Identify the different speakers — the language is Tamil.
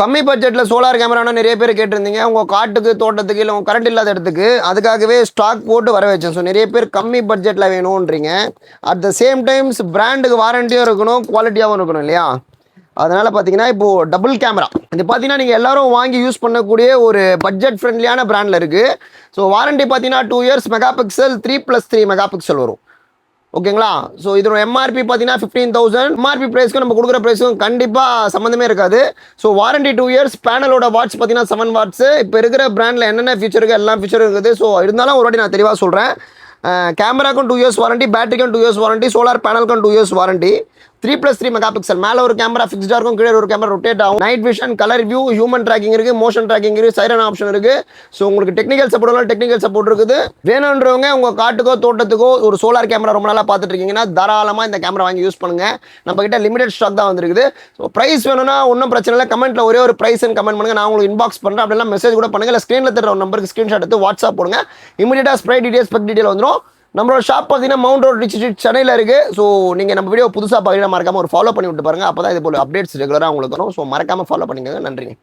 Speaker 1: கம்மி பட்ஜெட்டில் சோலார் கேமரானா நிறைய பேர் கேட்டிருந்தீங்க. உங்கள் காட்டுக்கு, தோட்டத்துக்கு, இல்லை உங்கள் கரண்ட் இல்லாத இடத்துக்கு அதுக்காகவே ஸ்டாக் போட்டு வர வச்சேன். ஸோ நிறைய பேர் கம்மி பட்ஜெட்டில் வேணுன்றீங்க. அட் த சேம் டைம்ஸ் பிராண்டுக்கு வாரண்டியும் இருக்கணும், குவாலிட்டியாகவும் இருக்கணும் இல்லையா? அதனால் பார்த்தீங்கன்னா இப்போது டபுள் கேமரா இது பார்த்தீங்கன்னா நீங்கள் எல்லோரும் வாங்கி யூஸ் பண்ணக்கூடிய ஒரு பட்ஜெட் ஃப்ரெண்ட்லியான பிராண்டில் இருக்குது. ஸோ வாரண்டி பார்த்தீங்கன்னா 2 years mega pixel 3+3 mega pixel வரும். ஓகேங்களா? ஸோ இதோட எம்ஆர்பி பார்த்தீங்கன்னா 15,000. எம்ஆர்பி ப்ரைஸ்க்கும் நம்ம கொடுக்குற ப்ரைஸுக்கும் கண்டிப்பாக சம்மந்தமே இருக்காது. So warranty 2 years. பேனலோட வாட்ஸ் பார்த்தீங்கன்னா 7 watts. இப்போ இருக்கிற பிராண்டில் என்னென்ன ஃபீச்சர் இருக்குது எல்லா ஃபீச்சரும் இருக்குது. ஸோ இருந்தாலும் ஒரு வாட்டி நான் தெளிவாக சொல்கிறேன். கேமராக்கும் 2 years வாரண்டி, பேட்டரிக்கும் 2 years வாரண்டி, சோலார் பேனலுக்கும் 2 years வாரண்டி. 3+3 மெகா பிக்சல் மேலே ஒரு கேமரா ஃபிக்ஸ்டாக இருக்கும், கீழே ஒரு கேமரா ரொட்டேட் ஆகும். Night vision, colour view, human tracking இருக்குது, மோஷன் ட்ராக்கிங் இருக்குது, சைரன் ஆப்ஷன் இருக்குது. ஸோ உங்களுக்கு டெக்னிக்கல் சப்போர்ட் டெக்னிக்கல் சப்போர்ட் இருக்குது. வேணுன்றவங்க உங்கள் காட்டுக்கோ தோட்டத்துக்கோ ஒரு சோலார் கேமரா ரொம்ப நாளாக பார்த்துட்டு இருக்கீங்கன்னா தாராளமாக இந்த கேமரா வாங்கி யூஸ் பண்ணுங்கள். நம்மக்கிட்ட லிமிடெட் ஸ்டாக் தான் வந்துருக்குது. ஸோ ப்ரைஸ் வேணும்னா ஒன்றும் பிரச்சனை இல்லை. கமெண்ட்டில் ஒரே ஒரு ப்ரைஸ்ன்னு கமெண்ட் பண்ணுங்கள். நான் உங்களுக்கு இன்பாக்ஸ் பண்ணுறேன். அப்படிலாம் மெசேஜ் கூட பண்ணுங்கள். இல்லை ஸ்க்ரீனில் தர ஒரு நம்பருக்கு ஸ்க்ரீன்ஷாட் எடுத்து வாட்ஸ்அப் போடுங்க. இமீடியட்டாக ஸ்ப்ரை டீடைல்ஸ் ஸ்பெக் டீடைல் வந்துடும். நம்மளோட ஷாப் பார்த்தீங்கன்னா மவுண்ட் ரோட் ரிச் ஸ்ட்ரீட் சென்னையில் இருக்குது. ஸோ நீங்கள் நம்ம வீடியோ புதுசாக பார்க்குறீங்கன்னா மறக்காமல் ஒரு ஃபாலோ பண்ணி விட்டு பாருங்கள். அப்போ தான் இது போல் அப்டேட்ஸ் ரெகுலராக உங்களுக்கு வரும். ஸோ மறக்காமல் ஃபாலோ பண்ணிக்கோங்க. நன்றிங்க.